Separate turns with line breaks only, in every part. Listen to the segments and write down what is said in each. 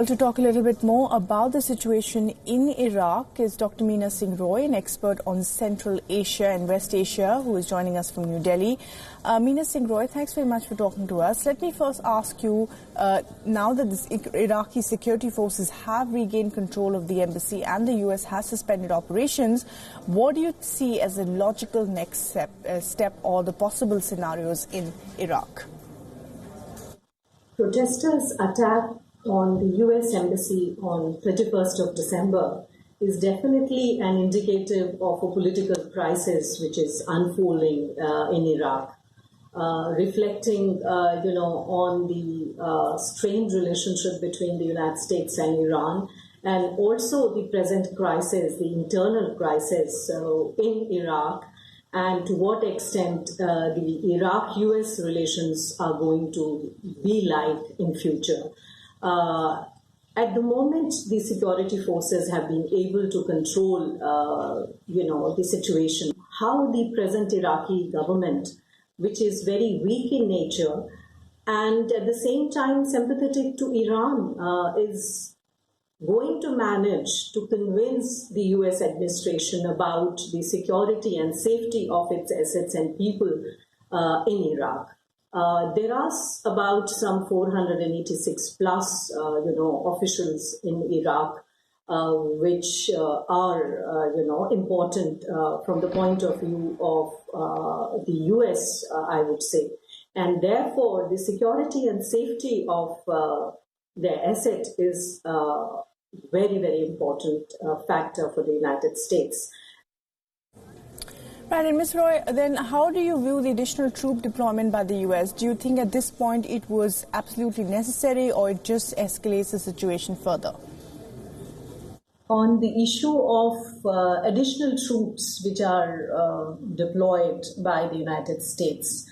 To talk a little bit more about the situation in Iraq is Dr. Meena Singh Roy, an expert on Central Asia and West Asia, who is joining us from New Delhi. Meena Singh Roy, thanks very much for talking to us. Let me first ask you, now that the Iraqi security forces have regained control of the embassy and the US has suspended operations, what do you see as a logical next step or the possible scenarios in Iraq?
Protesters' attack on the US Embassy on 31st of December is definitely an indicative of a political crisis which is unfolding in Iraq, reflecting, on the strained relationship between the United States and Iran, and also the present crisis, the internal crisis in Iraq, and to what extent the Iraq-US relations are going to be like in future. At the moment, the security forces have been able to control, the situation. How the present Iraqi government, which is very weak in nature and at the same time sympathetic to Iran, is going to manage to convince the US administration about the security and safety of its assets and people in Iraq. There are about some 486 plus, officials in Iraq, which are, important from the point of view of the US, I would say. And therefore, the security and safety of their asset is a very, very important factor for the United States.
Right, and Ms. Roy, then how do you view the additional troop deployment by the US? Do you think at this point it was absolutely necessary or it just escalates the situation further?
On the issue of additional troops which are deployed by the United States,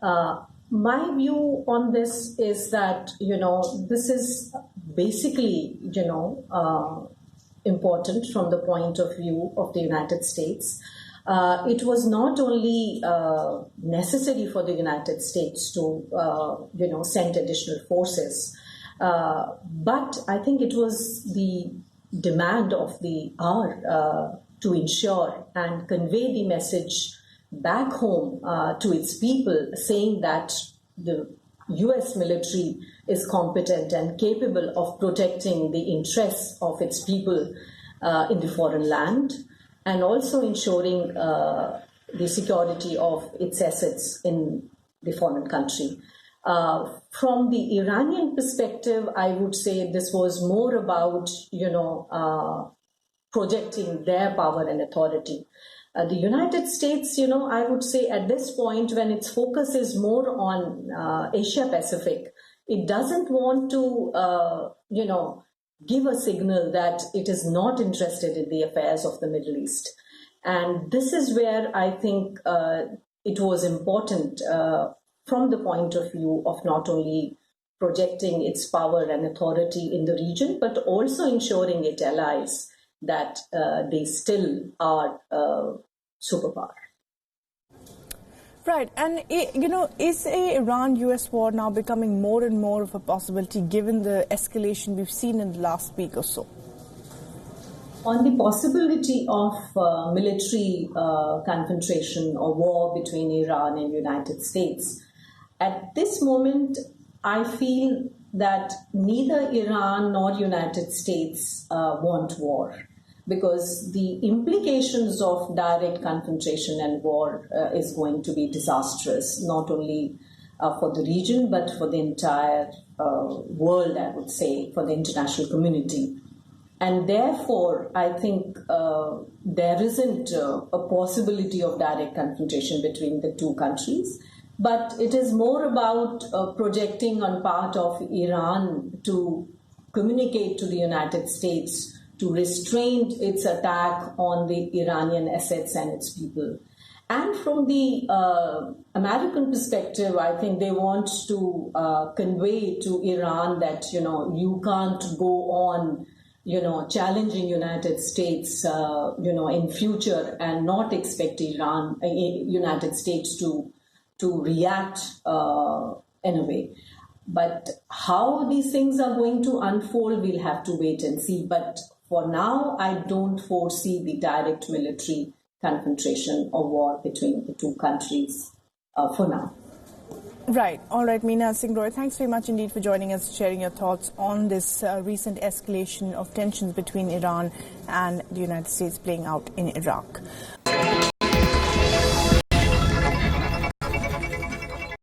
my view on this is that, this is basically, important from the point of view of the United States. It was not only necessary for the United States to, send additional forces, but I think it was the demand of the hour to ensure and convey the message back home to its people, saying that the US military is competent and capable of protecting the interests of its people in the foreign land, and also ensuring the security of its assets in the foreign country. From the Iranian perspective, I would say this was more about, projecting their power and authority. The United States, I would say at this point, when its focus is more on Asia Pacific, it doesn't want to, give a signal that it is not interested in the affairs of the Middle East. And this is where I think it was important from the point of view of not only projecting its power and authority in the region, but also ensuring its allies that they still are superpower.
Right, and is a Iran-US war now becoming more and more of a possibility given the escalation we've seen in the last week or so?
On the possibility of military confrontation or war between Iran and United States, at this moment, I feel that neither Iran nor United States want war, because the implications of direct confrontation and war is going to be disastrous, not only for the region, but for the entire world, I would say, for the international community. And therefore, I think there isn't a possibility of direct confrontation between the two countries, but it is more about projecting on part of Iran to communicate to the United States to restrain its attack on the Iranian assets and its people. And from the American perspective, I think they want to convey to Iran that, you can't go on, challenging United States, in future and not expect United States to react in a way. But how these things are going to unfold, we'll have to wait and see. But for now, I don't foresee the direct military confrontation or war between the two countries for now.
Right. All right, Meena Singh Roy, thanks very much indeed for joining us, sharing your thoughts on this recent escalation of tensions between Iran and the United States playing out in Iraq.